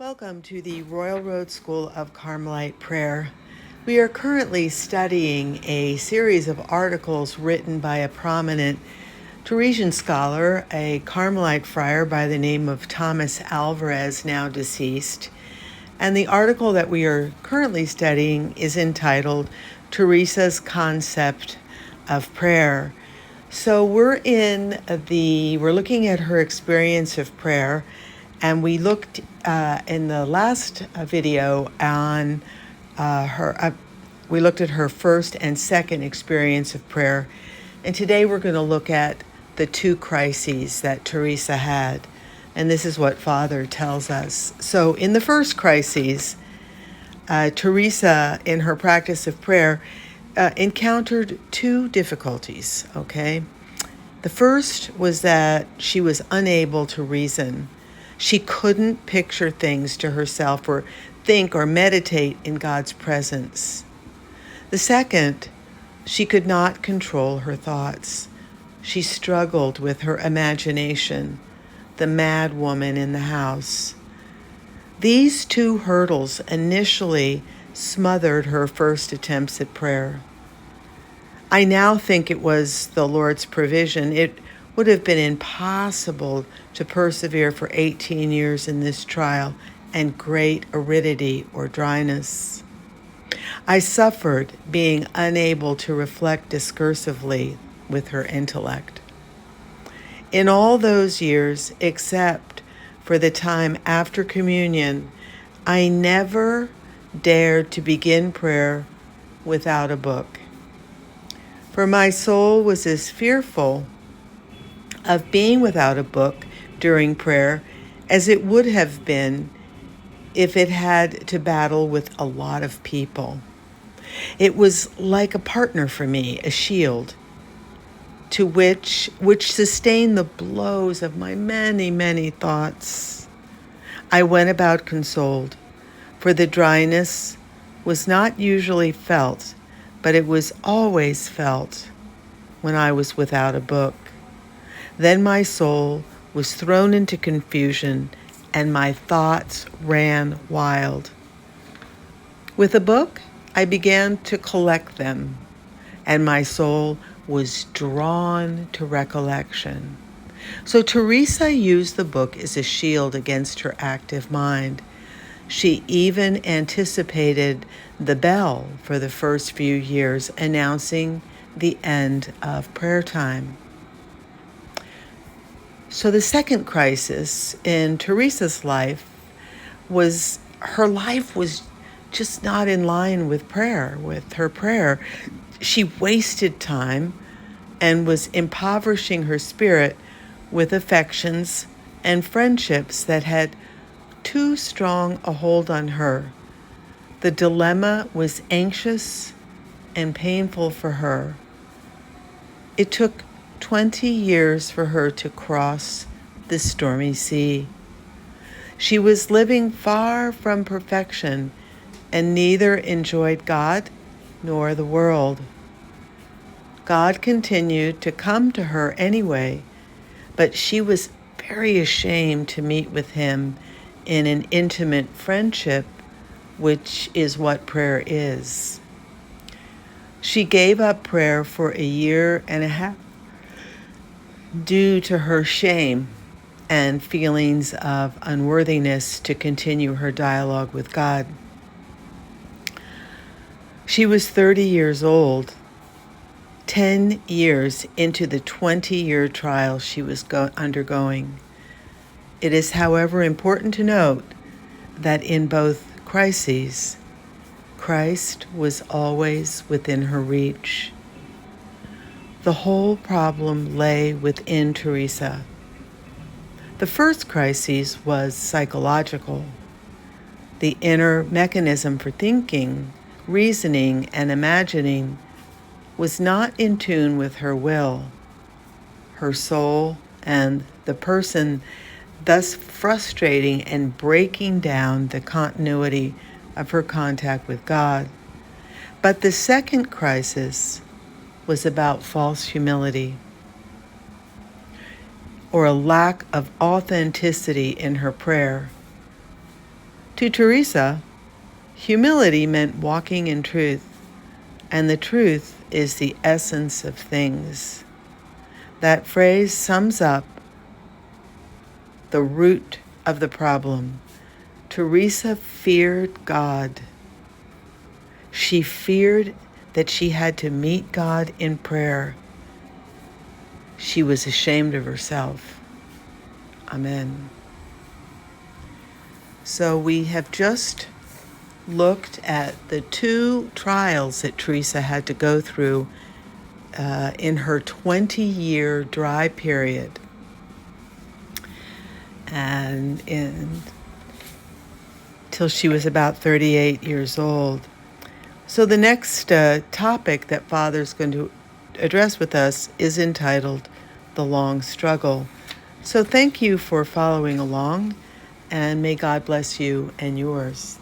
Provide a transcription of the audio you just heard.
Welcome to the Royal Road School of Carmelite Prayer. We are currently studying a series of articles written by a prominent Teresian scholar, a Carmelite friar by the name of Tomas Alvarez, now deceased. And the article that we are currently studying is entitled Teresa's Concept of Prayer. So we're looking at her experience of prayer, and we looked in the last video on we looked at her first and second experience of prayer. And today we're going to look at the two crises that Teresa had. And this is what Father tells us. So in the first crisis, Teresa, in her practice of prayer, encountered two difficulties, okay? The first was that she was unable to reason. She couldn't picture things to herself or think or meditate in God's presence. The second, she could not control her thoughts. She struggled with her imagination, the mad woman in the house. These two hurdles initially smothered her first attempts at prayer. I now think it was the Lord's provision. It would have been impossible to persevere for 18 years in this trial and great aridity or dryness. I suffered being unable to reflect discursively with her intellect. In all those years, except for the time after communion, I never dared to begin prayer without a book. For my soul was as fearful of being without a book during prayer as it would have been if it had to battle with a lot of people. It was like a partner for me, a shield, to which sustained the blows of my many, many thoughts. I went about consoled, for the dryness was not usually felt, but it was always felt when I was without a book. Then my soul was thrown into confusion, and my thoughts ran wild. With a book, I began to collect them, and my soul was drawn to recollection. So Teresa used the book as a shield against her active mind. She even anticipated the bell for the first few years, announcing the end of prayer time. So the second crisis in Teresa's life was her life was just not in line with her prayer. She wasted time and was impoverishing her spirit with affections and friendships that had too strong a hold on her. The dilemma was anxious and painful for her. It took 20 years for her to cross the stormy sea. She was living far from perfection and neither enjoyed God nor the world. God continued to come to her anyway, but she was very ashamed to meet with him in an intimate friendship, which is what prayer is. She gave up prayer for a year and a half due to her shame and feelings of unworthiness to continue her dialogue with God. She was 30 years old, 10 years into the 20-year trial she was undergoing. It is, however, important to note that in both crises, Christ was always within her reach. The whole problem lay within Teresa. The first crisis was psychological. The inner mechanism for thinking, reasoning, and imagining was not in tune with her will, her soul, and the person, thus frustrating and breaking down the continuity of her contact with God. But the second crisis was about false humility, or a lack of authenticity in her prayer. To Teresa, humility meant walking in truth, and the truth is the essence of things. That phrase sums up the root of the problem. Teresa feared God. She feared that she had to meet God in prayer. She was ashamed of herself. Amen. So we have just looked at the 2 trials that Teresa had to go through in her 20-year dry period. And till she was about 38 years old. So the next topic that Father's going to address with us is entitled The Long Struggle. So thank you for following along, and may God bless you and yours.